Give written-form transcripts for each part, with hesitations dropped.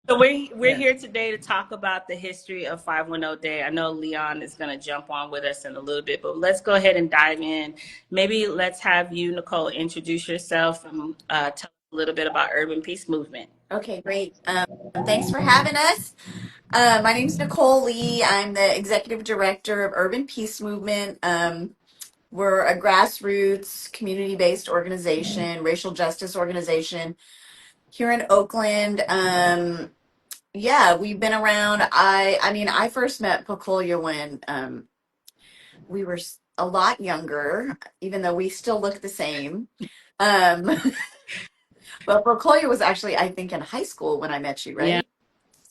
So we're Yeah. here today to talk about the history of 510 Day. I know Leon is going to jump on with us in a little bit, but let's go ahead and dive in. Maybe let's have you, Nicole, introduce yourself and tell us a little bit about Urban Peace Movement. Okay, great. Thanks for having us. My name's Nicole Lee. I'm the executive director of Urban Peace Movement. We're a grassroots, community-based organization, racial justice organization here in Oakland. Yeah, we've been around. I mean, I first met Pacolia when we were a lot younger, even though we still look the same. Um, but Pacolia was actually, I think, in high school when I met you, Yeah,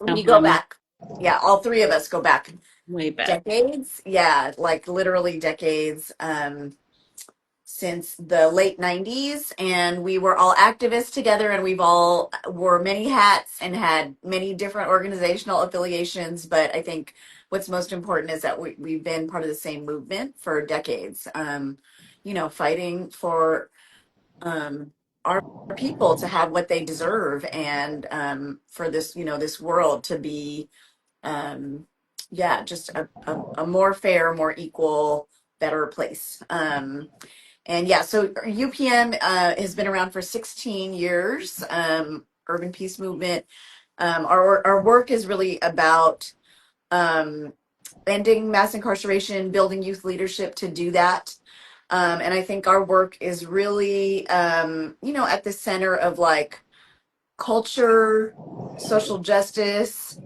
right? We go I'm back. Yeah, all three of us go back way back. decades. Yeah, like literally decades. Since the late 90s, and we were all activists together, and we've all wore many hats and had many different organizational affiliations. But I think what's most important is that we've been part of the same movement for decades, fighting for our people to have what they deserve, and for this, this world to be, um, yeah, just a more fair, more equal, better place. And yeah, so UPM has been around for 16 years. Urban Peace Movement. Our work is really about um, ending mass incarceration, building youth leadership to do that. And I think our work is really, at the center of like culture, social justice,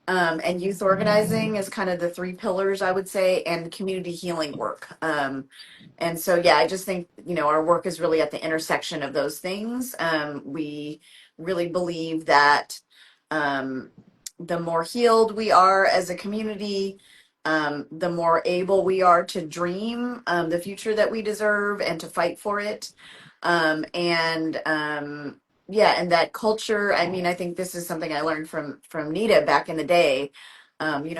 and youth organizing is kind of the three pillars, I would say, and community healing work. And so, yeah, I just think, our work is really at the intersection of those things. We really believe that the more healed we are as a community, the more able we are to dream the future that we deserve and to fight for it. And yeah, and that culture, I mean, I think this is something I learned from Needa back in the day.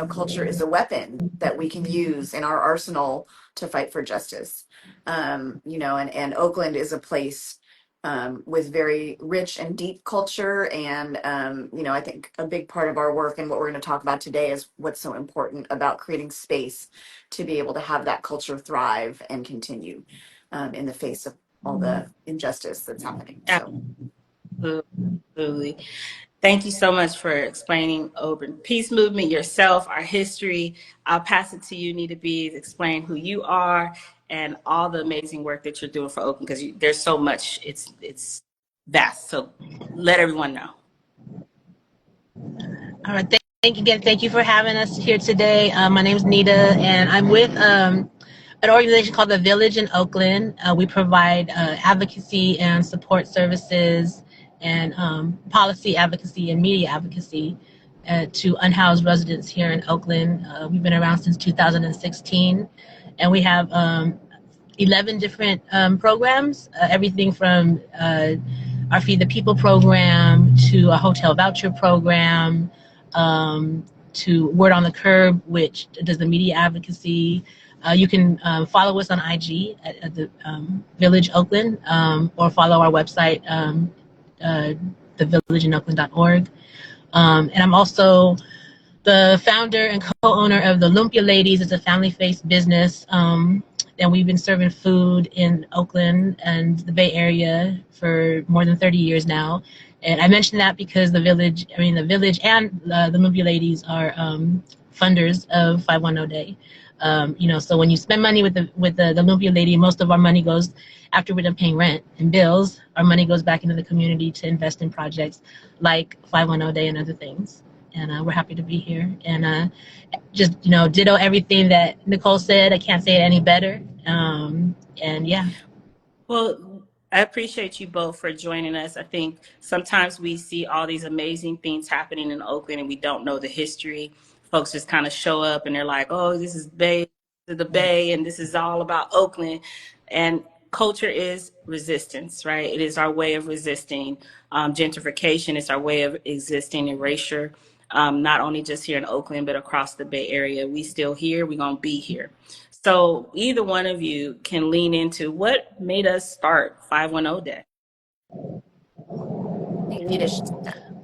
Culture is a weapon that we can use in our arsenal to fight for justice. And Oakland is a place with very rich and deep culture. And, I think a big part of our work and what we're going to talk about today is what's so important about creating space to be able to have that culture thrive and continue in the face of all the injustice that's happening. So. Absolutely. Thank you so much for explaining Urban Peace Movement, yourself, our history. I'll pass it to you, Needa Bee, to explain who you are and all the amazing work that you're doing for Oakland, because there's so much. It's vast. So let everyone know. All right. Thank you again. Thank you for having us here today. My name is Needa, and I'm with an organization called The Village in Oakland. We provide advocacy and support services and policy advocacy and media advocacy to unhoused residents here in Oakland. We've been around since 2016, and we have 11 different programs, everything from our Feed the People program to a hotel voucher program, to Word on the Curb, which does the media advocacy. You can follow us on IG at the Village Oakland, or follow our website, thevillageinOakland.org. And I'm also the founder and co-owner of the Lumpia Ladies. It's a family-based business. And we've been serving food in Oakland and the Bay Area for more than 30 years now. And I mention that because the village and the Lumpia Ladies are funders of 510 Day. So when you spend money with the Lumpia Lady, most of our money goes, after we're done paying rent and bills, our money goes back into the community to invest in projects like 510 Day and other things. And we're happy to be here. And just, ditto everything that Nicole said. I can't say it any better. And yeah. Well, I appreciate you both for joining us. I think sometimes we see all these amazing things happening in Oakland and we don't know the history. Folks just kind of show up and they're like, oh, this is the Bay, and this is all about Oakland. And culture is resistance, right? It is our way of resisting gentrification. It's our way of existing erasure, not only just here in Oakland, but across the Bay Area. We still here. We're going to be here. So either one of you can lean into what made us start 510 Day. You need a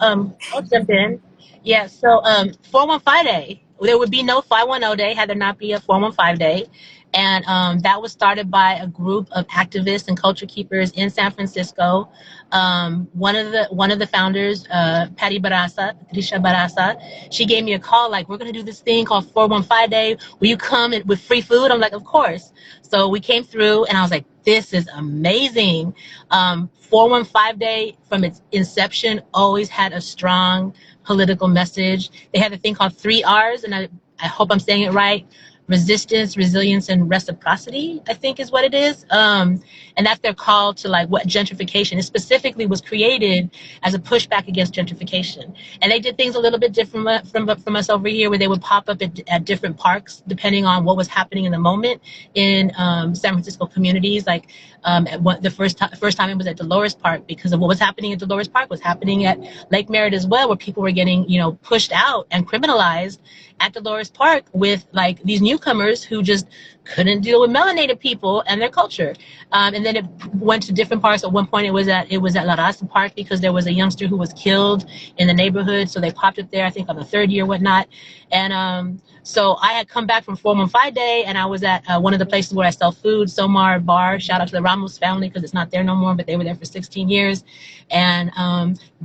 I'll jump in. Yeah, so 415 day. There would be no 510 day had there not be a 415 day. And that was started by a group of activists and culture keepers in San Francisco. One of the founders, Patty Barasa, Patricia Barasa, she gave me a call like, we're gonna do this thing called 415 day. Will you come with free food? I'm like, of course. So we came through and I was like, this is amazing. 415 Day, from its inception, always had a strong political message. They had a thing called 3 Rs, and I hope I'm saying it right. Resistance, resilience, and reciprocity, I think is what it is. And that's their call to like what gentrification. It specifically was created as a pushback against gentrification. And they did things a little bit different from us over here, where they would pop up at different parks depending on what was happening in the moment in San Francisco communities. Like the first time it was at Dolores Park, because of what was happening at Dolores Park was happening at Lake Merritt as well, where people were getting, pushed out and criminalized at Dolores Park with like these newcomers who just couldn't deal with melanated people and their culture. And then it went to different parks. At one point it was at La Raza Park because there was a youngster who was killed in the neighborhood. So they popped it there, I think on the third year, whatnot. And so I had come back from 415 Day, and I was at one of the places where I sell food, Somar Bar. Shout out to the Ramos family because it's not there no more, but they were there for 16 years. And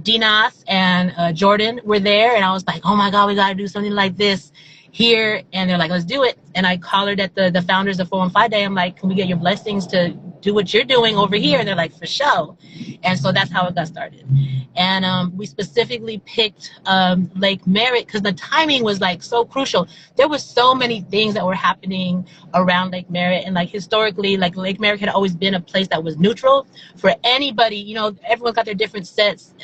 Dinas and Jordan were there, and I was like, oh my God, we got to do something like this here. And they're like, let's do it. And I collared at the founders of 415 Day. I'm like, can we get your blessings to do what you're doing over here? And they're like, for sure. And so that's how it got started. And we specifically picked Lake Merritt because the timing was like so crucial. There were so many things that were happening around Lake Merritt, and like historically, like Lake Merritt had always been a place that was neutral for anybody. Everyone got their different sets.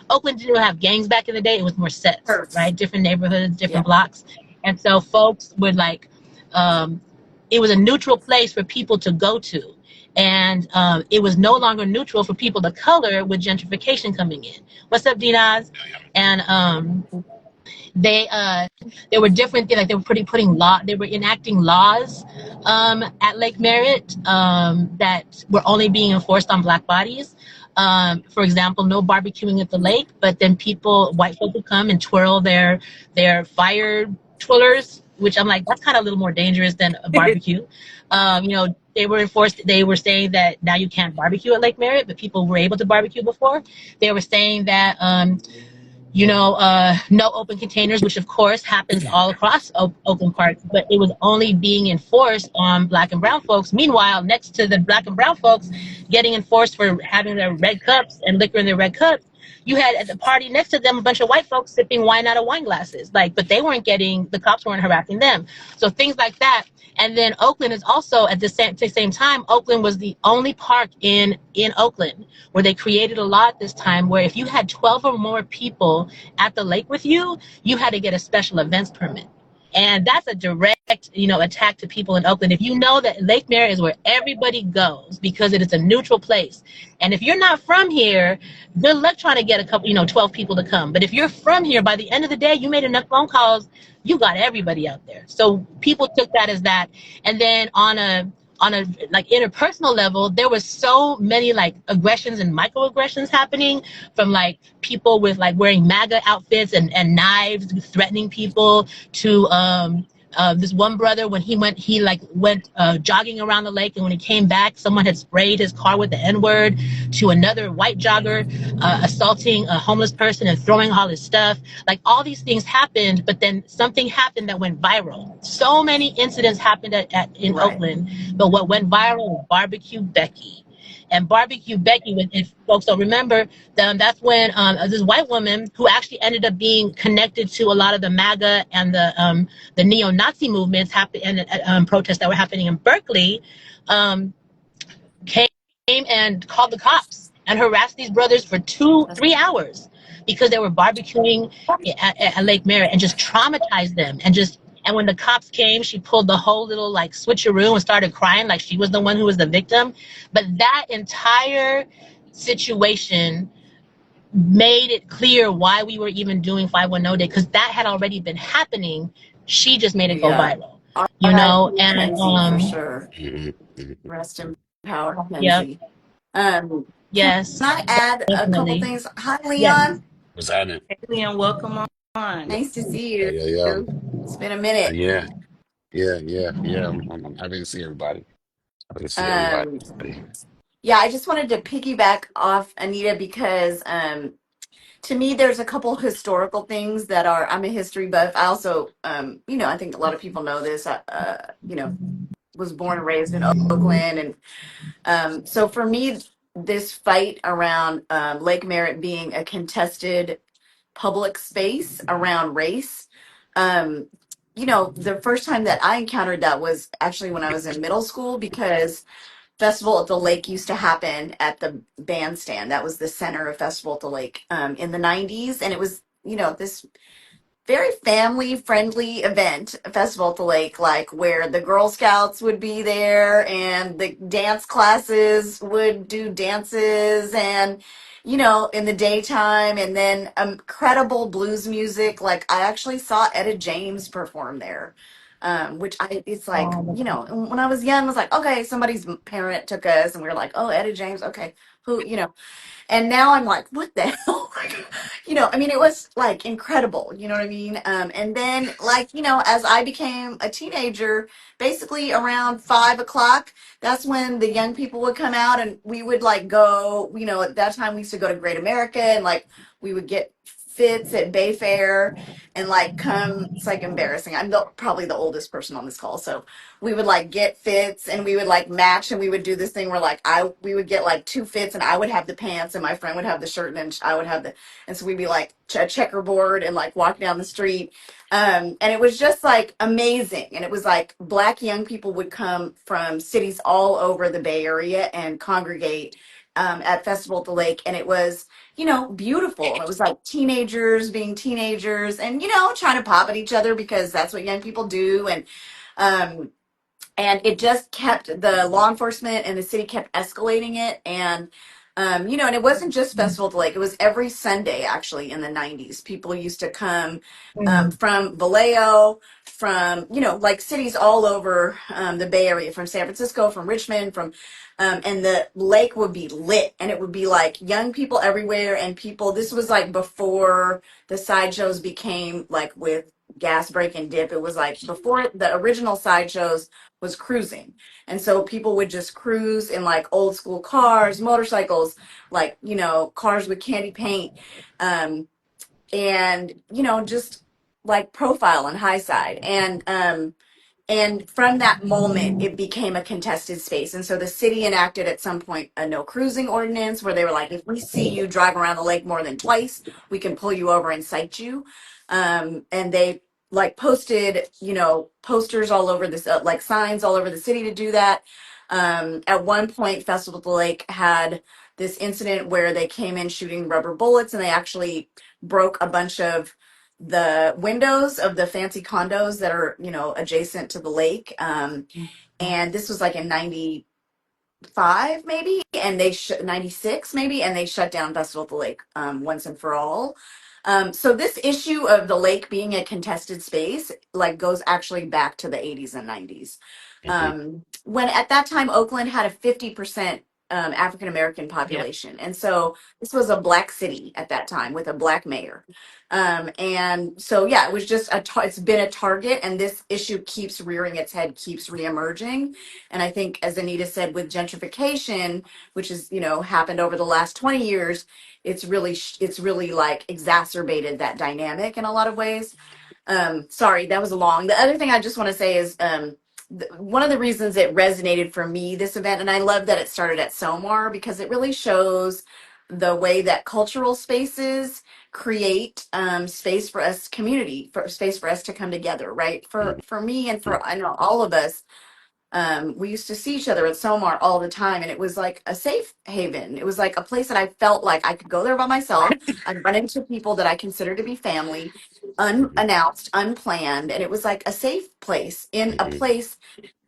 Oakland didn't have gangs back in the day. It was more sets, right? Different neighborhoods, different blocks. And so folks would like, it was a neutral place for people to go to. And it was no longer neutral for people of color with gentrification coming in. What's up, Dinaz? And there were different things, like they were enacting laws at Lake Merritt that were only being enforced on Black bodies. For example, no barbecuing at the lake, but then white folk would come and twirl their fire twirlers, which I'm like, that's kind of a little more dangerous than a barbecue. They were saying that now you can't barbecue at Lake Merritt, but people were able to barbecue before. They were saying that, no open containers, which of course happens all across Oakland Park, but it was only being enforced on Black and brown folks. Meanwhile, next to the Black and brown folks getting enforced for having their red cups and liquor in their red cups, you had at the party next to them a bunch of white folks sipping wine out of wine glasses, but they weren't the cops weren't harassing them. So things like that. And then Oakland is also at the same time, Oakland was the only park in Oakland where they created a law at this time where if you had 12 or more people at the lake with you, you had to get a special events permit. And that's a direct, attack to people in Oakland. If you know that Lake Merritt is where everybody goes because it is a neutral place. And if you're not from here, good luck trying to get a couple, 12 people to come. But if you're from here, by the end of the day, you made enough phone calls, you got everybody out there. So people took that as that. And then on a like interpersonal level, there was so many like aggressions and microaggressions happening from like people with like wearing MAGA outfits and knives threatening people to this one brother when he went jogging around the lake, and when he came back, someone had sprayed his car with the N-word, to another white jogger assaulting a homeless person and throwing all his stuff. Like all these things happened, but then something happened that went viral. So many incidents happened in Oakland, but what went viral was Barbecue Becky. And Barbecue Becky, if folks don't remember, that's when this white woman who actually ended up being connected to a lot of the MAGA and the neo-Nazi movements and protests that were happening in Berkeley, came and called the cops and harassed these brothers for 2-3 hours because they were barbecuing at Lake Merritt, and just traumatized them. And when the cops came, she pulled the whole little like switcheroo and started crying like she was the one who was the victim. But that entire situation made it clear why we were even doing 510 Day, because that had already been happening. She just made it go viral, And for sure. Rest in power, Kenzie. Yes. Can I add a couple things? Hi, Leon. Yes. What's happening? Haley, and welcome on. Nice to see Yeah, you. yeah, yeah. It's been a minute. Yeah, yeah. I'm happy to see everybody. Happy to see everybody. Um, yeah, I just wanted to piggyback off Anita because to me, there's a couple historical things that are. I'm a history buff. I also, I think a lot of people know this. I, was born and raised in Oakland, and so for me, this fight around Lake Merritt being a contested public space around race. Um, the first time that I encountered that was actually when I was in middle school because Festival at the Lake used to happen at the bandstand. That was the center of Festival at the Lake in the 90s. And it was, this very family friendly event, a festival at the lake, like where the Girl Scouts would be there and the dance classes would do dances and in the daytime, and then incredible blues music. Like I actually saw Etta James perform there. Which it's like, when I was young, I was like, okay, somebody's parent took us and we were like, oh, Etta James, okay, who, and now I'm like, what the hell? I mean, it was like incredible, you know what I mean? And then, like, as I became a teenager, basically around 5 o'clock, that's when the young people would come out and we would like go, at that time we used to go to Great America and like we would get fits at Bayfair and like come, it's like embarrassing. I'm probably the oldest person on this call. So we would like get fits and we would like match and we would do this thing where like we would get like two fits and I would have the pants and my friend would have the shirt and I would have and so we'd be like a checkerboard and like walking down the street. And it was just like amazing. And it was like Black young people would come from cities all over the Bay Area and congregate at Festival at the Lake. And it was, beautiful. It was like teenagers being teenagers and, trying to pop at each other because that's what young people do. Um, and it just kept the law enforcement and the city kept escalating it. And and it wasn't just Festival at the Lake, it was every Sunday actually in the 90s. People used to come from Vallejo, from like cities all over the Bay Area, from San Francisco, from Richmond, from and the lake would be lit and it would be like young people everywhere. And people, this was like before the sideshows became like with gas break and dip. It was like before the original sideshows was cruising. And so people would just cruise in like old school cars, motorcycles, like, cars with candy paint, and, just like profile and high side. And from that moment, it became a contested space. And so the city enacted at some point a no cruising ordinance where they were like, if we see you drive around the lake more than twice, we can pull you over and cite you. And they like posted, posters all over this, like signs all over the city to do that. At one point, Festival of the Lake had this incident where they came in shooting rubber bullets and they actually broke a bunch of the windows of the fancy condos that are, adjacent to the lake. And this was like in 95 maybe, and 96 maybe, and they shut down Festival of the Lake once and for all. So this issue of the lake being a contested space like goes actually back to the 80s and 90s. hmm When at that time Oakland had a 50% African American Yeah. population, and so this was a black city at that time with a black mayor. And so yeah, it was just it's been a target, and this issue keeps rearing its head, keeps reemerging. And I think, as Anita said, with gentrification, which is happened over the last 20 years, it's really like exacerbated that dynamic in a lot of ways. Sorry, that was long. The other thing I just want to say is one of the reasons it resonated for me, this event, and I love that it started at Somar because it really shows the way that cultural spaces create space for us, community, for space for us to come together, right? For me and for I know all of us, we used to see each other at Somar all the time, and it was like a safe haven. It was like a place that I felt like I could go there by myself. I'd run into people that I consider to be family, unannounced, unplanned, and it was like a safe place in a hmm place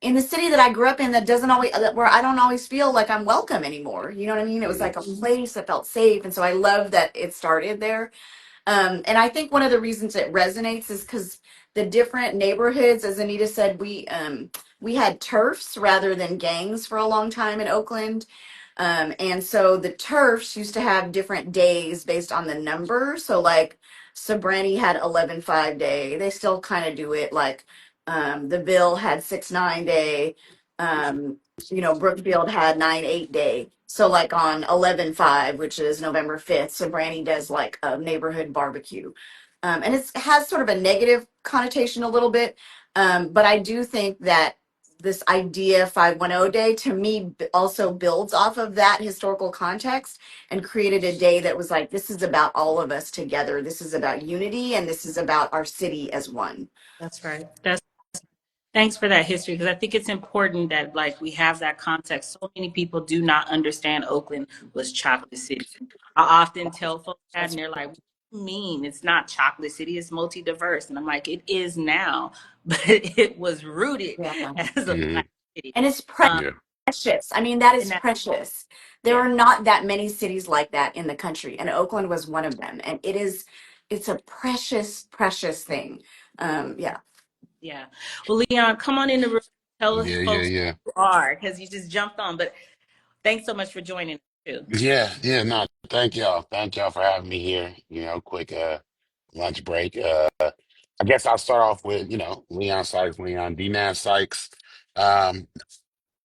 in the city that I grew up in that doesn't always where I don't always feel like I'm welcome anymore. You know what I mean? It was hmm like a place that felt safe, and so I love that it started there. And I think one of the reasons it resonates is because the different neighborhoods, as Anita said, we had turfs rather than gangs for a long time in Oakland. And so the turfs used to have different days based on the number. So like Sobrani had 11-5 day. They still kind of do it. Like the Ville had 6-9 day. Um, Brookfield had 9-8 day. So like on 11-5, which is November 5th, Sobrani does like a neighborhood barbecue. And it has sort of a negative connotation a little bit. But I do think that this idea 510 day to me also builds off of that historical context and created a day that was like, this is about all of us together. This is about unity and this is about our city as one. That's right. Thanks for that history, because I think it's important that like we have that context. So many people do not understand Oakland was Chocolate City. I often tell folks that, and they're like, "What do you mean it's not Chocolate City? It's multi-diverse." And I'm like, "It is now, but it was rooted Yeah. as a Hmm. Black city." And it's Um, Yeah. precious. I mean, that and is that, precious. There yeah, are not that many cities like that in the country, and Oakland was one of them. And it's a precious, precious thing. Yeah. yeah. Well, Leon, come on in the room. Tell Yeah, yeah, folks yeah. who you are, because you just jumped on. But thanks so much for joining us too. Yeah, yeah, no, thank y'all. Thank y'all for having me here. Quick lunch break. I guess I'll start off with, Leon Sykes, Leon D. Sykes. Um,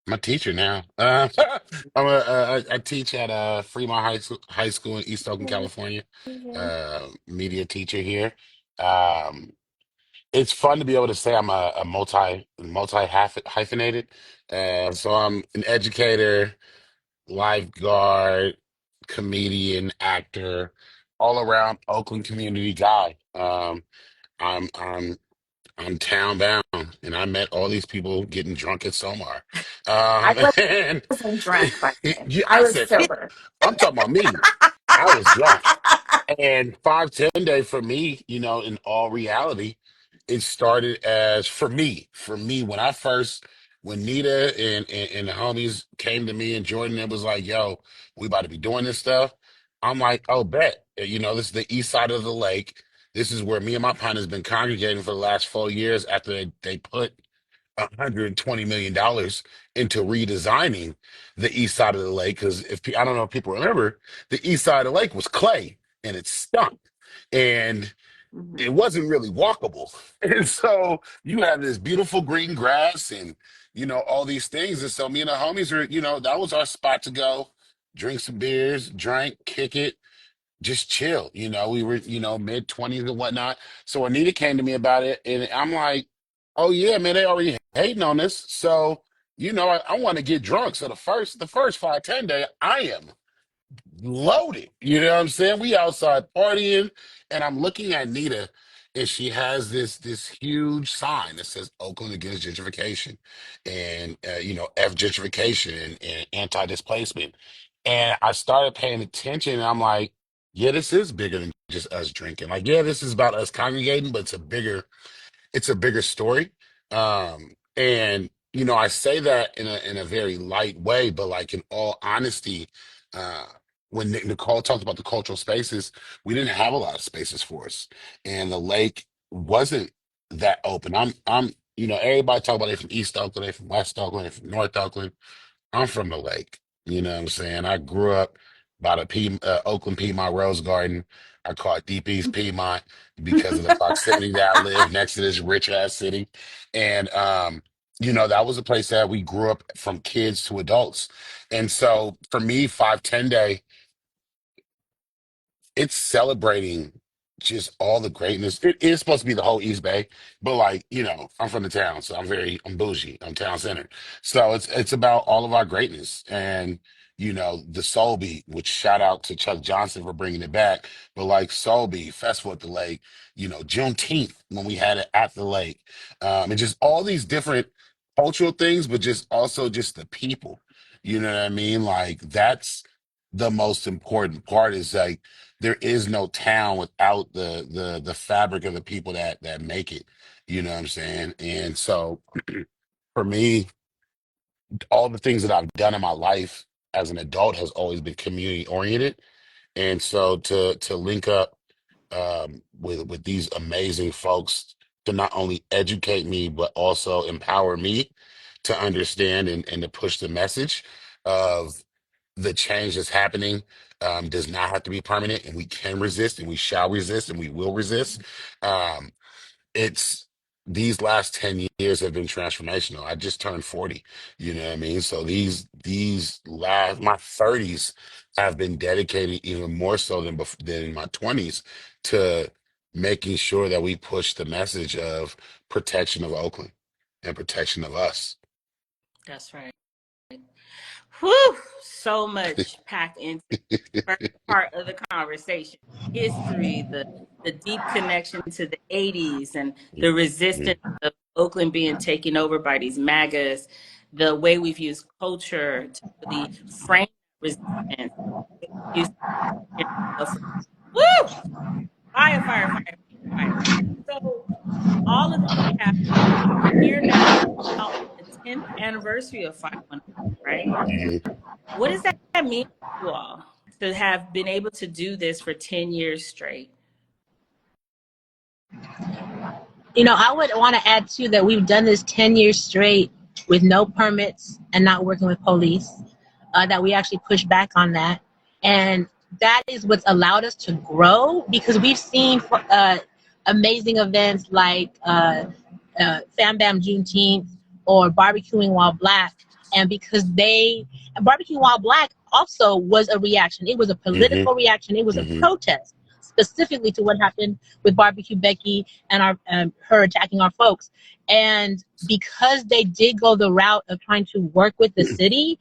I'm a teacher now. I teach at Fremont High School in East Oakland, California. Media teacher here. Um, it's fun to be able to say I'm a multi hyphenated. So I'm an educator, lifeguard, comedian, actor, all around Oakland community guy. I'm town bound, and I met all these people getting drunk at Somar. I And wasn't drunk, by the way. yeah, I I was said, "Mm, sober. I'm talking about me. I was drunk." And 510 day for me, in all reality, it started as for me, when Nita and the homies came to me and Jordan, it was like, yo, we about to be doing this stuff. I'm like, oh, bet. This is the east side of the lake. This is where me and my partners been congregating for the last 4 years after they put $120 million into redesigning the east side of the lake. Because I don't know if people remember, the east side of the lake was clay and it stunk. And Mhm. it wasn't really walkable. And so you have this beautiful green grass and, all these things. And so me and the homies were, that was our spot to go, drink some beers, drank, kick it, just chill. We were, mid 20s and whatnot. So Anita came to me about it, and I'm like, oh yeah, man, they already hating on this. So, I want to get drunk. So the first 510 day, I am loaded. You know what I'm saying? We outside partying, and I'm looking at Nita, and she has this huge sign that says Oakland against gentrification, and F gentrification and anti-displacement. And I started paying attention, and I'm like, yeah, this is bigger than just us drinking. Like, yeah, this is about us congregating, but it's a bigger story. And I say that in a very light way, but like in all honesty, uh, when Nicole talked about the cultural spaces, we didn't have a lot of spaces for us, and the lake wasn't that open. Everybody talk about they from East Oakland, they from West Oakland, they from North Oakland. I'm from the lake. You know what I'm saying? I grew up by the Oakland Piedmont Rose Garden. I call it Deep East Piedmont because of the proximity that I live next to this rich ass city. And that was a place that we grew up from kids to adults. And so for me, 510 day, it's celebrating just all the greatness. It is supposed to be the whole East Bay, but like, I'm from the town, so I'm bougie. I'm town centered. So it's about all of our greatness. And the Soul Beat, which shout out to Chuck Johnson for bringing it back. But like Soul Beat, Festival at the Lake, Juneteenth when we had it at the lake. And just all these different cultural things, but just also just the people. You know what I mean? Like that's the most important part is like there is no town without the fabric of the people that make it. You know what I'm saying? And so for me, all the things that I've done in my life as an adult has always been community oriented. And so to link up with these amazing folks to not only educate me but also empower me to understand and to push the message of the change that's happening does not have to be permanent, and we can resist, and we shall resist, and we will resist. Um, it's these last 10 years have been transformational. I just turned 40, you know what I mean? So these last my 30s have been dedicated even more so than in my 20s to making sure that we push the message of protection of Oakland and protection of us. That's right. Whew, so much packed into the first part of the conversation. History, the deep connection to the 80s and the resistance of Oakland being taken over by these MAGAs, the way we've used culture to really frame resistance. Use woo, fire, fire, fire, fire. So all of this happening. We're here now on the 10th anniversary of 510, right? Mhm. What does that mean to you all to have been able to do this for 10 years straight? I would want to add too that we've done this 10 years straight with no permits and not working with police, that we actually pushed back on that. And that is what's allowed us to grow, because we've seen amazing events like Fam Bam Juneteenth or Barbecuing While Black. And Barbecuing While Black also was a reaction. It was a Mhm. political reaction. It was a Mhm. protest specifically to what happened with Barbecue Becky and her attacking our folks. And because they did go the route of trying to work with the city,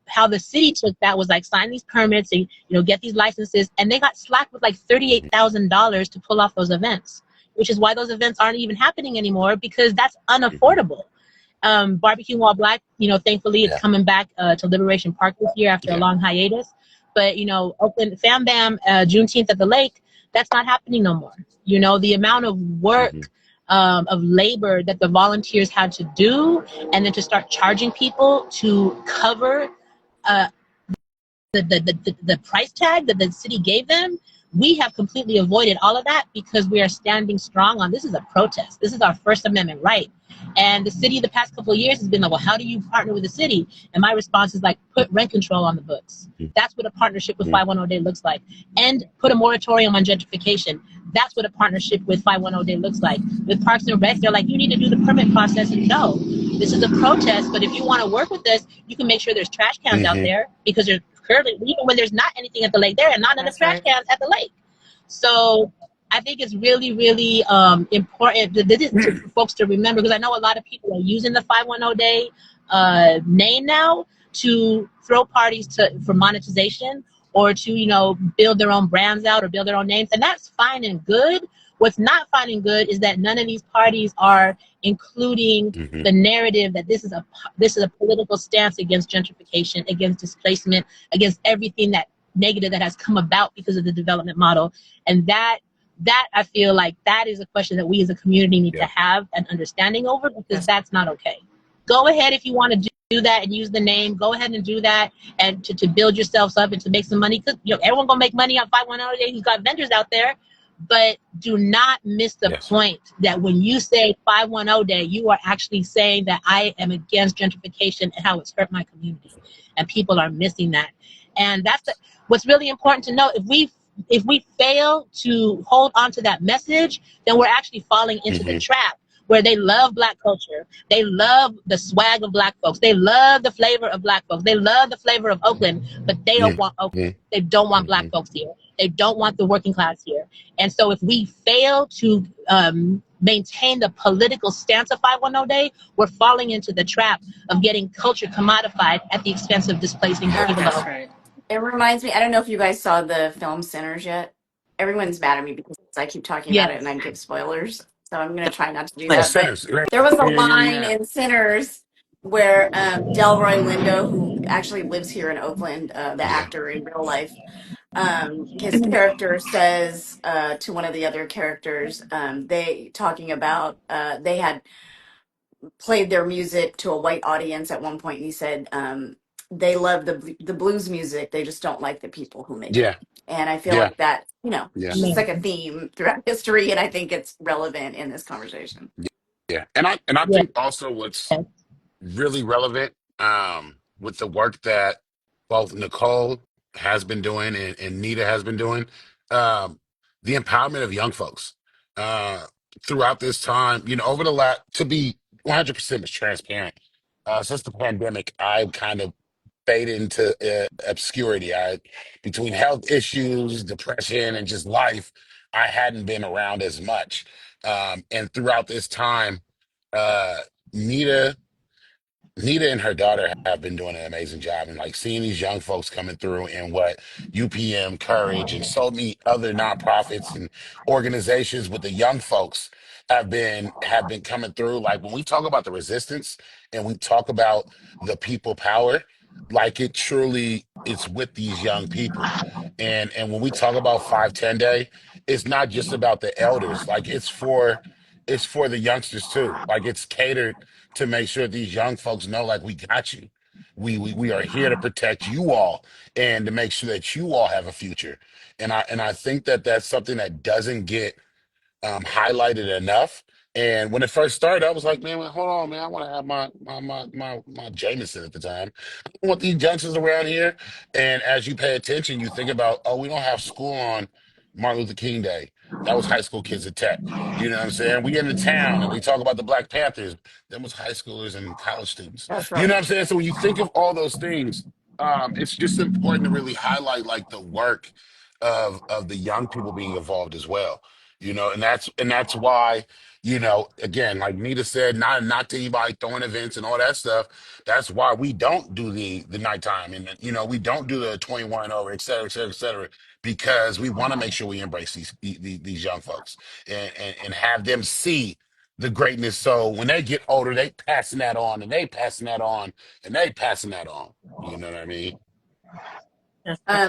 how the city took that was like sign these permits and get these licenses, and they got slapped with like $38,000 to pull off those events, which is why those events aren't even happening anymore, because that's Mhm. unaffordable. Barbecue While Black, thankfully it's Yeah. coming back to Liberation Park this year after a Yeah. long hiatus. But Oakland Fam Bam Juneteenth at the lake, that's not happening no more. The amount of Mhm. work, of labor that the volunteers had to do, and then to start charging people to cover uh, the price tag that the city gave them. We have completely avoided all of that because we are standing strong on this is a protest. This is our First Amendment right. And the city the past couple of years has been like, well, how do you partner with the city? And my response is like, put rent control on the books. That's what a partnership with 510 Day looks like. And put a moratorium on gentrification. That's what a partnership with 510 Day looks like. With Parks and Rec, they're like, you need to do the permit process. And no, this is a protest, but if you want to work with us, you can make sure there's trash cans out Mhm. there, because there's currently, even when there's not anything at the lake, there are not enough That's trash right. cans at the lake. So I think it's really, really important for folks to remember, because I know a lot of people are using the 510 Day name now to throw parties for monetization, or to build their own brands out or build their own names, and that's fine and good. What's not fine and good is that none of these parties are including Mhm. the narrative that this is a political stance against gentrification, against displacement, against everything that negative that has come about because of the development model. And that I feel like that is a question that we as a community need to Yeah. have an understanding over, because That's that's not okay. Go ahead if you want to do that and use the name. Go ahead and do that, and to build yourselves up and to make some money, because everyone gonna make money on 510 Day who's got vendors out there. But do not miss the Yes. point that when you say 510 Day, you are actually saying that I am against gentrification and how it's hurt my community. And people are missing that. And what's really important to know. If we fail to hold on to that message, then we're actually falling into the Mhm. trap where they love Black culture. They love the swag of Black folks. They love the flavor of Black folks. They love the flavor of Oakland, but they don't want Oakland. Mhm. They don't want Black Mhm. folks here. They don't want the working class here. And so if we fail to maintain the political stance of 510 Day, we're falling into the trap of getting culture commodified at the expense of displacing the Yeah. people of that's Oakland. right. It reminds me, I don't know if you guys saw the film Sinners yet. Everyone's mad at me because I keep talking about it and Yes. I give spoilers. So I'm going to try not to do Oh, that. But Sinners. Right. there was a Yeah. Yeah. line Yeah. in Sinners where Delroy Lindo, who actually lives here in Oakland, the Yeah. actor in real life, his character says to one of the other characters, they talking about they had played their music to a white audience at one point, and he said they love the blues music, they just don't like the people who make it. Yeah. And I feel Yeah. like that, Yeah. it's just like a Amen. theme throughout history, and I think it's relevant in this conversation. Yeah. And I Yes. think also what's really relevant with the work that both Nicole has been doing and Nita has been doing, um, the empowerment of young folks throughout this time. Over the last, to be 100% transparent, since the pandemic, I've kind of faded into obscurity. Between health issues, depression, and just life, I hadn't been around as much. And throughout this time, uh, Nita Nita and her daughter have been doing an amazing job, and like seeing these young folks coming through and what UPM, Courage, and so many other nonprofits and organizations with the young folks have been coming through. Like when we talk about the resistance and we talk about the people power, like it truly it's with these young people. And when we talk about 510 day, it's not just about the elders. Like it's for the youngsters too. Like it's catered to make sure these young folks know, like, we got you. We are here to protect you all and to make sure that you all have a future. And I think that that's something that doesn't get highlighted enough. And when it first started, I was like, man, hold on, man. I want to have my Jameson at the time. I want these youngsters around here. And as you pay attention, you think about, oh, we don't have school on Martin Luther King Day. That was high school kids at Tech. You know what I'm saying? We in the town and we talk about the Black Panthers. Them was high schoolers and college students. That's You know right. what I'm saying? So when you think of all those things, it's just important to really highlight like the work of the young people being involved as well. And that's why, again, like Nita said, not to anybody throwing events and all that stuff. That's why we don't do the nighttime, and we don't do the 21 over, et cetera, et cetera, et cetera, because we want to make sure we embrace these young folks and have them see the greatness. So when they get older, they passing that on and they passing that on and they passing that on. You know what I mean? That's great.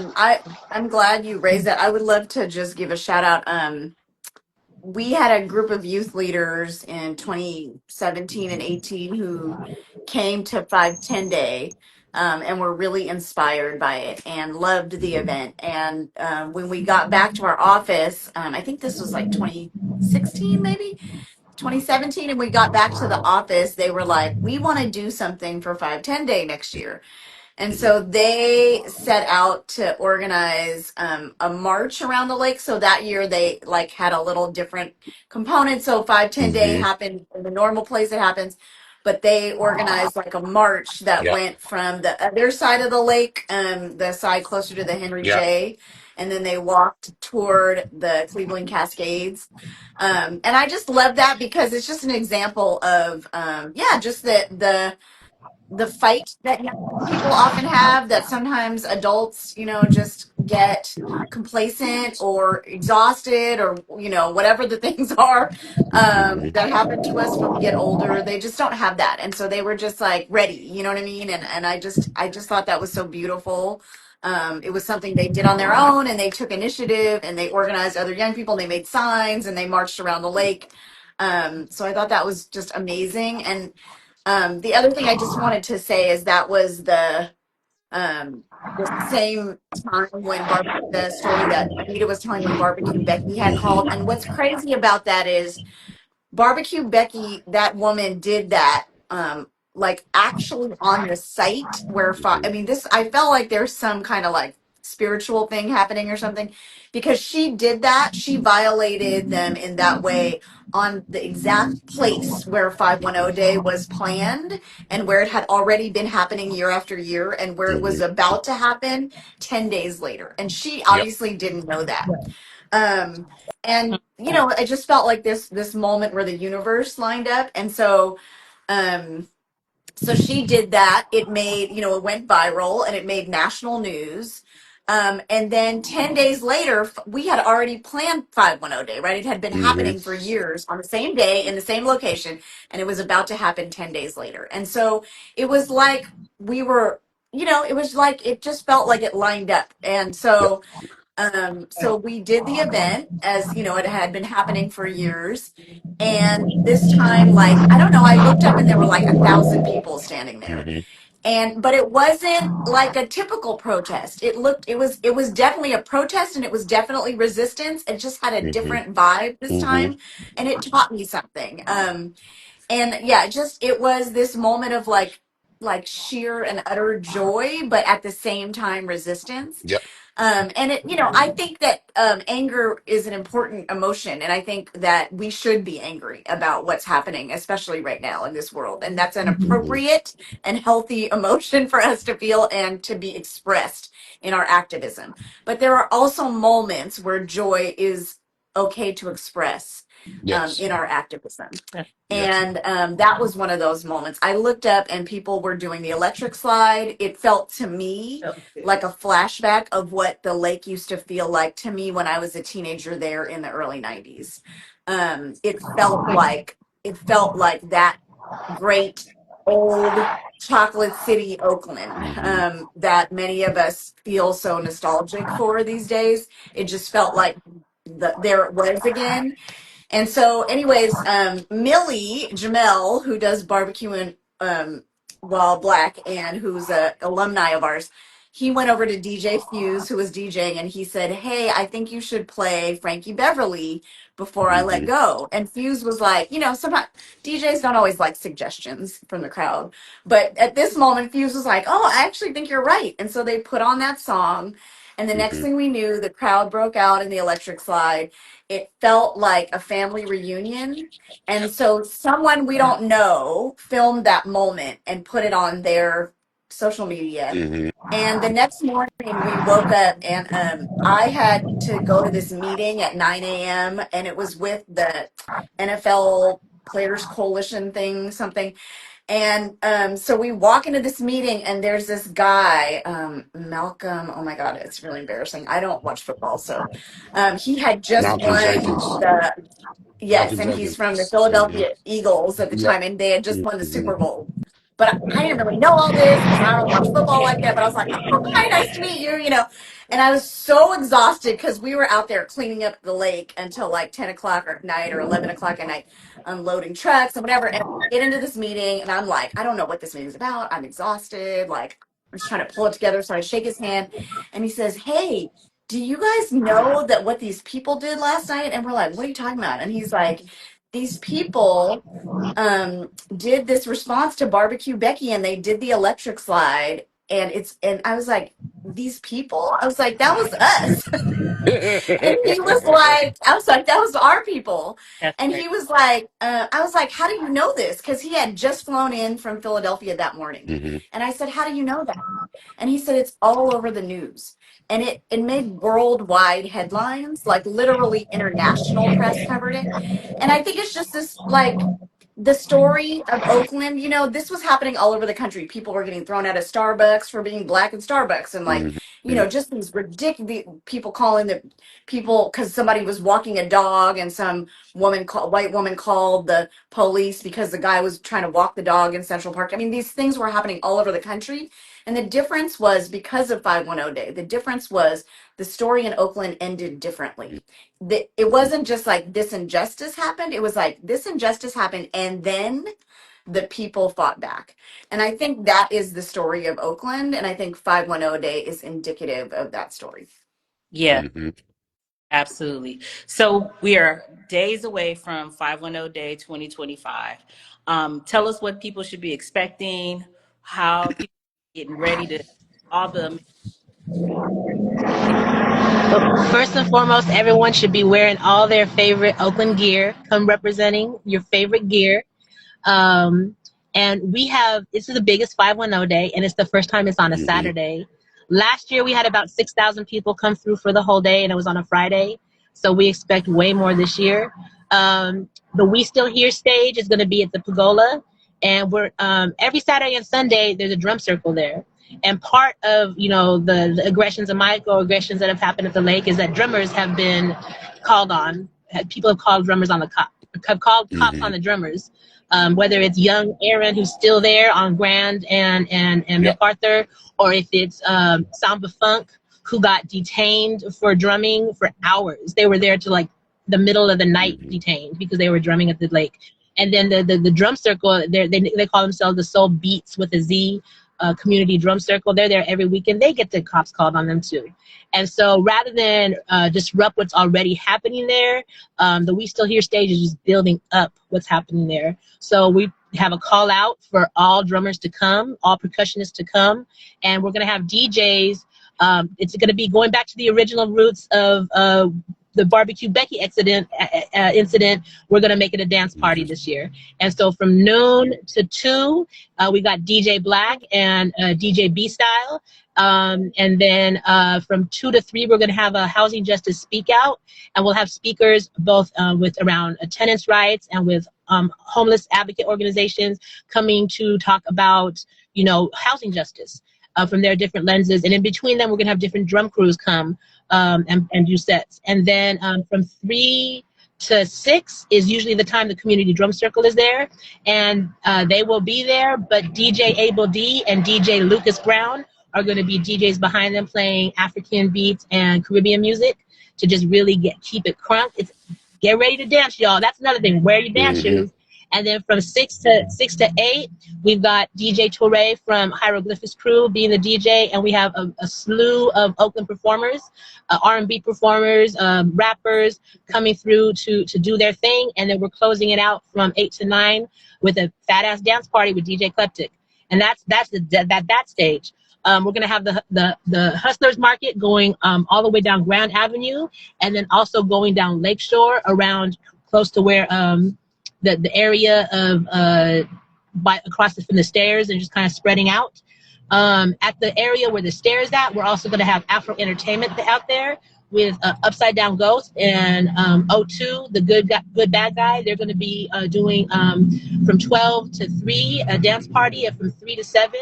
I'm glad you raised that. I would love to just give a shout out. We had a group of youth leaders in 2017 and 18 who came to 510 Day, and were really inspired by it and loved the event. And when we got back to our office, I think this was like 2016, maybe 2017, and we got back to the office, they were like, we want to do something for 510 Day next year. And Hmm. so they set out to organize a march around the lake. So that year they like had a little different component. So 510 Day Hmm. happened in the normal place it happens, but they organized like a march that Yep. went from the other side of the lake, the side closer to the Henry Yep. J, and then they walked toward the Cleveland Cascades. And I just love that because it's just an example of, yeah, just the fight that young people often have, that sometimes adults, just get complacent or exhausted, or whatever the things are Hmm. that happen to us when we get older. They just don't have that, and so they were just like ready, you know what I mean? And I just thought that was so beautiful. It was something they did on their own, and they took initiative, and they organized other young people, and they made signs, and they marched around the lake. So I thought that was just amazing. And the other thing I just wanted to say is that was um, the same time when the story that Nita was telling, when Barbecue Becky had called. Hmm. And what's crazy about that is Barbecue Becky, that woman did that, like actually on the site where, Hmm. I mean, this, I felt like there's some kind of like spiritual thing happening or something, because she did that. She violated them in that way on the exact place where 510 Day was planned, and where it had already been happening year after year, and where it was Hmm. about to happen 10 days later. And she Yep. obviously didn't know that. um and I just felt like this moment where the universe lined up. And um so she did that. It made, it went viral and it made national news. And then 10 days later, we had already planned 510 Day, right? It had been Hmm. happening for years on the same day in the same location, and it was about to happen 10 days later. And so it was like we were, it was like it just felt like it lined up. And Yep. so we did the event, as it had been happening for years. And this time, like, I don't know, I looked up and there were like 1,000 people standing there. Hmm. But it wasn't like a typical protest. It was definitely a protest, and it was definitely resistance. It just had a Hmm. different vibe this Hmm. time, and it taught me something. And yeah, it was this moment of like, like sheer and utter joy, but at the same time resistance. Yep. And it, you know, I think that anger is an important emotion, and I think that we should be angry about what's happening, especially right now in this world. And that's an Hmm. appropriate and healthy emotion for us to feel and to be expressed in our activism. But there are also moments where joy is okay to express Yes. in our activism. Yes. And that was one of those moments. I looked up and people were doing the electric slide. It felt to me like a flashback of what the lake used to feel like to me when I was a teenager there in the early 90s. It felt like that great old chocolate city Oakland Hmm. that many of us feel so nostalgic for these days. It just felt like there it was again. And so, anyways, Millie Jamel, who does barbecuing while black and who's a alumni of ours, he went over to DJ Fuse, who was DJing, and he said, "Hey, I think you should play Frankie Beverly before I let Hmm. go." And Fuse was like, you know, sometimes DJs don't always like suggestions from the crowd, but at this moment, Fuse was like, "Oh, I actually think you're right." And so they put on that song, and the next Hmm. thing we knew, the crowd broke out in the electric slide. It felt like a family reunion. And so someone we don't know filmed that moment and put it on their social media. Hmm. And the next morning we woke up and I had to go to this meeting at 9 a.m. and it was with the NFL Players Coalition thing, something. And so we walk into this meeting, and there's this guy, Malcolm. Oh my God, it's really embarrassing. I don't watch football, so he had just Malcolm won Jenkins. the yes, Malcolm and he's from the Jenkins. Hmm. Philadelphia Eagles at the Yep. time, and they had just won the Hmm. Super Bowl. But I didn't really know all this because I don't watch football like that. But I was like, "Oh, hi, nice to meet you," you know. And I was so exhausted because we were out there cleaning up the lake until like 10 o'clock at night or 11 o'clock at night, unloading trucks and whatever. And I get into this meeting, and I'm like, I don't know what this meeting's about. I'm exhausted. Like, I'm just trying to pull it together. So I shake his hand, and he says, "Hey, do you guys know that what these people did last night?" And we're like, "What are you talking about?" And he's like, "These people did this response to Barbecue Becky, and they did the electric slide." And I was like, "These people?" I was like, "That was us." And he was like, I was like, "That was our people." That's And great. he was like, I was like, "How do you know this?" Because he had just flown in from Philadelphia that morning. Hmm. And I said, "How do you know that?" And he said, "It's all over the news." And it made worldwide headlines, like literally international press covered it. And I think it's just this like the story of Oakland, you know, this was happening all over the country. People were getting thrown out of Starbucks for being black in Starbucks, and like, you know, just these ridiculous people calling the people because somebody was walking a dog, and some white woman called the police because the guy was trying to walk the dog in Central Park. I mean, these things were happening all over the country. And the difference was because of 510 Day, the difference was the story in Oakland ended differently. It wasn't just like this injustice happened. It was like this injustice happened, and then the people fought back. And I think that is the story of Oakland. And I think 510 Day is indicative of that story. Yeah, Hmm. absolutely. So we are days away from 510 Day 2025. Tell us what people should be expecting, how people are getting ready to all the But first and foremost, everyone should be wearing all their favorite Oakland gear. Come representing your favorite gear. Um, and we have, this is the biggest 510 day, and it's the first time it's on a Hmm. Saturday. Last year, we had about 6,000 people come through for the whole day, and it was on a Friday. So we expect way more this year. The We Still Here stage is going to be at the Pagola. And we're every Saturday and Sunday, there's a drum circle there. And part of, you know, the aggressions and microaggressions that have happened at the lake is that drummers have been called on. People have called drummers on the have called cops on Hmm. the drummers. Whether it's young Aaron who's still there on Grand and Yep. MacArthur, or if it's Samba Funk who got detained for drumming for hours. They were there to like the middle of the night Hmm. detained because they were drumming at the lake. And then the drum circle, they call themselves the Soul Beats with a Z community drum circle. They're there every weekend. They get the cops called on them too. And so rather than disrupt what's already happening there, the We Still Here stage is just building up what's happening there. So we have a call out for all drummers to come, all percussionists to come, and we're going to have DJs. It's going to be going back to the original roots of the Barbecue Becky incident. We're going to make it a dance party this year. And so from noon to 2, we got DJ Black and DJ B Style. And then from 2 to 3, we're going to have a housing justice speak out, and we'll have speakers both with around tenants' rights and with homeless advocate organizations coming to talk about, you know, housing justice from their different lenses. And in between them, we're going to have different drum crews come and do sets. And then from 3 to 6 is usually the time the community drum circle is there, and they will be there, but DJ Abel D and DJ Lucas Brown are going to be DJs behind them playing African beats and Caribbean music to just really keep it crunk. It's get ready to dance, y'all. That's another thing. Wear your dance shoes. And then from 6 to 8, we've got DJ Torre from Hieroglyphics Crew being the DJ, and we have a slew of Oakland performers, R&B performers, rappers coming through to do their thing. And then we're closing it out from 8 to 9 with a fat ass dance party with DJ Kleptic, and that's that stage. We're gonna have the Hustlers Market going all the way down Grand Avenue, and then also going down Lakeshore around close to where the area of across from the stairs, and just kind of spreading out. At the area where the stairs at, we're also gonna have Afro Entertainment out there with Upside Down Ghost and O2, the good bad guy. They're gonna be doing from 12 to 3 a dance party, and from 3 to 7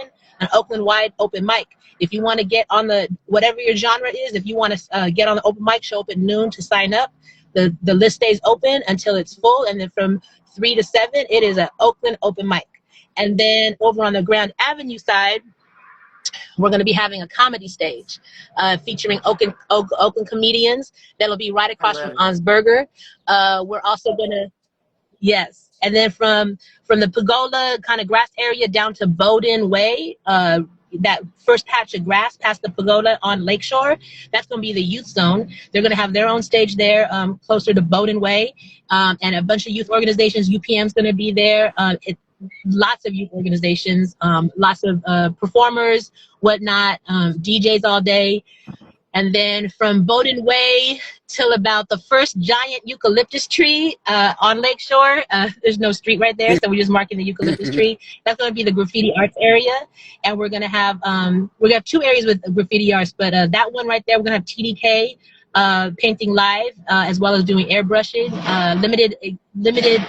an Oakland-wide open mic. If you want to get on whatever your genre is, if you want to get on the open mic, show up at noon to sign up. The list stays open until it's full, and then from 3 to 7, it is an Oakland open mic. And then over on the Grand Avenue side, we're going to be having a comedy stage featuring Oakland comedians that'll be right across from On's Burger. We're also going to, yes. And then from the Pagoda kind of grass area down to Bowdoin Way, that first patch of grass past the Pagoda on Lakeshore, that's going to be the youth zone. They're going to have their own stage there closer to Bowdoin Way, and a bunch of youth organizations. UPM's going to be there. Lots of youth organizations, lots of performers, whatnot, DJs all day. And then from Bowdoin Way till about the first giant eucalyptus tree on Lakeshore, there's no street right there, so we're just marking the eucalyptus tree. That's going to be the graffiti arts area, and we're going to have 2 areas with graffiti arts, but that one right there, we're going to have TDK painting live, as well as doing airbrushing, limited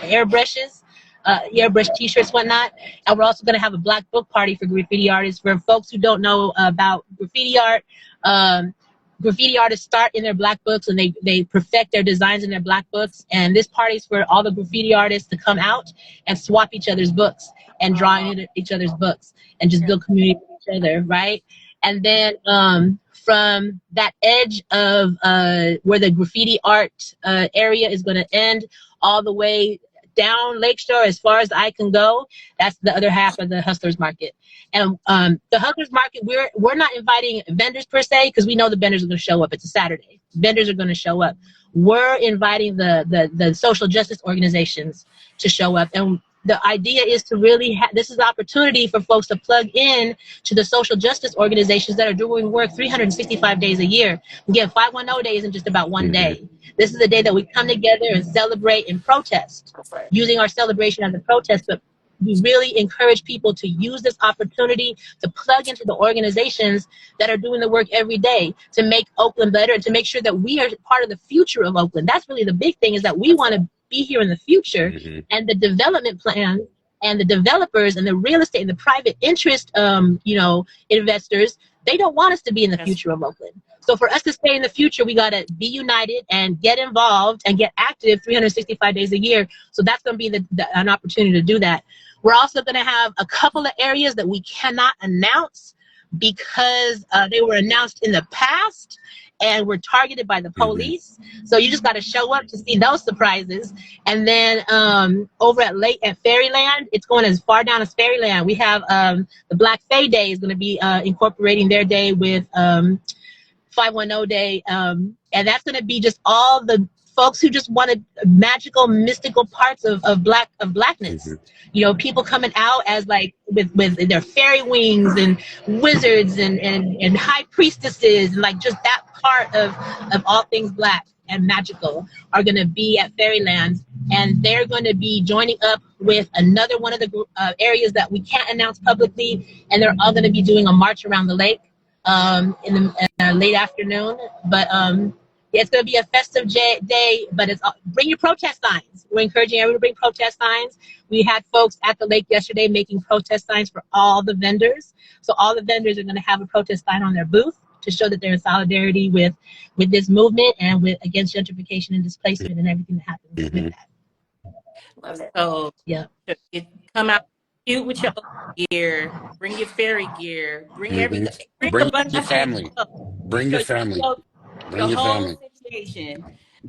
airbrushes. Airbrush t-shirts, whatnot. And we're also going to have a black book party for graffiti artists. For folks who don't know about graffiti art, graffiti artists start in their black books, and they perfect their designs in their black books. And this party is for all the graffiti artists to come out and swap each other's books and draw in each other's books and just build community with each other, right? And then from that edge of where the graffiti art area is going to end all the way down Lakeshore as far as the eye can go, that's the other half of the Hustlers Market. And the Hustlers Market, we're not inviting vendors per se, because we know the vendors are going to show up. It's a Saturday. Vendors are going to show up. We're inviting the social justice organizations to show up. And the idea is to really this is an opportunity for folks to plug in to the social justice organizations that are doing work 365 days a year. Again, 510 days isn't just about one day. This is a day that we come together and celebrate and protest, using our celebration as a protest, but we really encourage people to use this opportunity to plug into the organizations that are doing the work every day to make Oakland better, and to make sure that we are part of the future of Oakland. That's really the big thing, is that we want to be here in the future, and the development plan and the developers and the real estate and the private interest, investors, they don't want us to be in the future of Oakland. So for us to stay in the future, we got to be united and get involved and get active 365 days a year. So that's going to be an opportunity to do that. We're also going to have a couple of areas that we cannot announce because they were announced in the past and were targeted by the police. So you just got to show up to see those surprises. And then over at Fairyland, it's going as far down as Fairyland. We have the Black Fae Day is going to be incorporating their day with 510 Day. And that's going to be just all the folks who just wanted magical, mystical parts of blackness. You know, people coming out as like with their fairy wings and wizards and high priestesses, and like just that part of all things black and magical are going to be at Fairylands, and they're going to be joining up with another one of the areas that we can't announce publicly, and they're all going to be doing a march around the lake in the late afternoon. But yeah, it's going to be a festive day, but it's bring your protest signs. We're encouraging everyone to bring protest signs. We had folks at the lake yesterday making protest signs for all the vendors. So all the vendors are going to have a protest sign on their booth to show that they're in solidarity with this movement and with against gentrification and displacement and everything that happens with that. Love it. So Yeah. come out cute with your gear, bring your fairy gear, bring bring a Bring bunch your of things. family. Bring your family. Bring The your whole family. situation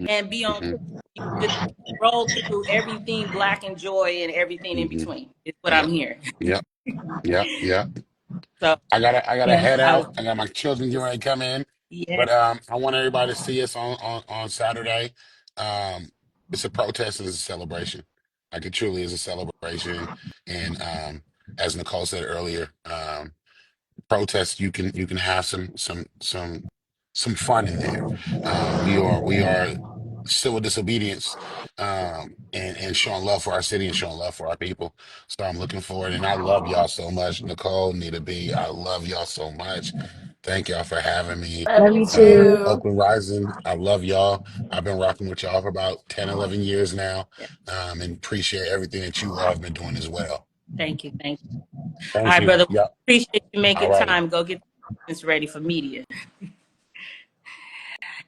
and be on you just roll through everything black and joy and everything in between is what I'm hearing. Yep. Yep. So I gotta Yes. head out. I got my children getting ready to come in. yeah, But I want everybody to see us on Saturday. It's a protest and it's a celebration. Like it truly is a celebration. And as Nicole said earlier, protest you can have some fun in there. We are civil disobedience, and showing love for our city and showing love for our people. So I'm looking forward, and I love y'all so much. Nicole, Needa Bee, I love y'all so much. Thank y'all for having me. Love you too. Oakland Rising, I love y'all. I've been rocking with y'all for about 10, 11 years now, yeah. and appreciate everything that you all have been doing as well. Thank you. All Thank right, you. brother. Yep. Appreciate you All making righty. time. Go get this ready for media.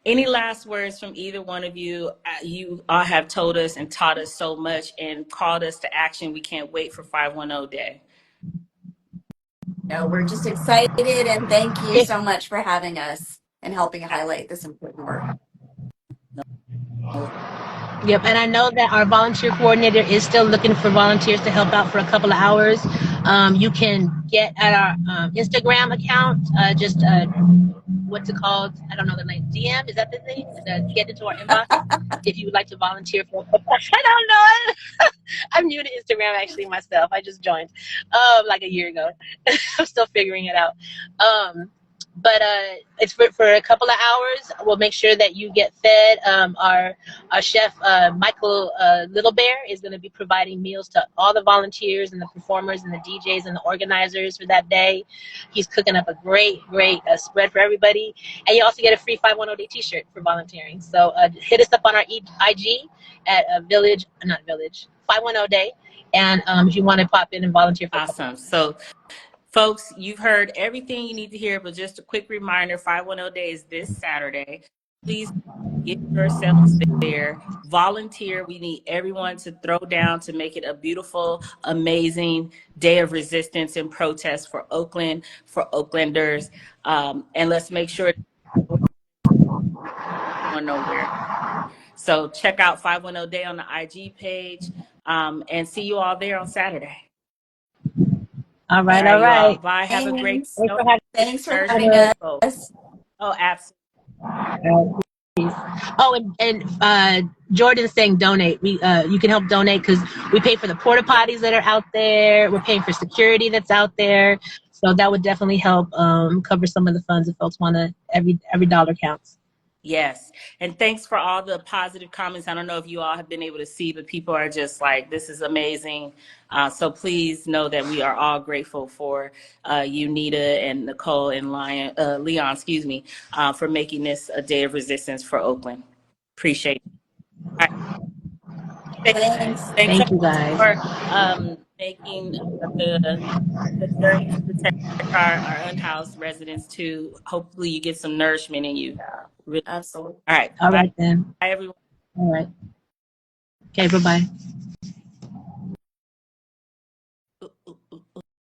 Any last words from either one of you? You all have told us and taught us so much and called us to action. We can't wait for 510 Day. No, we're just excited, and thank you If so much for having us and helping highlight this important work. Yep, and I know that our volunteer coordinator is still looking for volunteers to help out for a couple of hours. You can get at our Instagram account, just what's it called? I don't know the name. DM, is that the thing? Get into our inbox if you would like to volunteer for. I don't know. I'm new to Instagram actually myself. I just joined like a year ago. I'm still figuring it out. But it's for a couple of hours. We'll make sure that you get fed. Our chef, Michael Little Bear, is going to be providing meals to all the volunteers and the performers and the DJs and the organizers for that day. He's cooking up a great spread for everybody. And you also get a free 510 Day t-shirt for volunteering. So hit us up on our IG at 510 Day. And if you want to pop in and volunteer for Awesome. So folks, you've heard everything you need to hear, but just a quick reminder, 510 Day is this Saturday. Please get yourselves there. Volunteer. We need everyone to throw down to make it a beautiful, amazing day of resistance and protest for Oakland, for Oaklanders. And let's make sure going nowhere. So check out 510 Day on the IG page, and see you all there on Saturday. All right. You all. Bye. Have a great Thanks for having us. Oh, absolutely. Oh, and Jordan's saying donate. You can help donate because we pay for the porta potties that are out there. We're paying for security that's out there. So that would definitely help cover some of the funds if folks want to. Every dollar counts. Yes. And thanks for all the positive comments. I don't know if you all have been able to see, but people are just like, this is amazing. So please know that we are all grateful for you, Needa and Nicole and Leon, for making this a day of resistance for Oakland. Appreciate it. All right. Thanks. Thanks Thank you guys for making the journey to protect our unhoused residents too. Hopefully you get some nourishment in you. Yeah, absolutely. All right. All right then. Bye, everyone. All right. Okay. Bye-bye.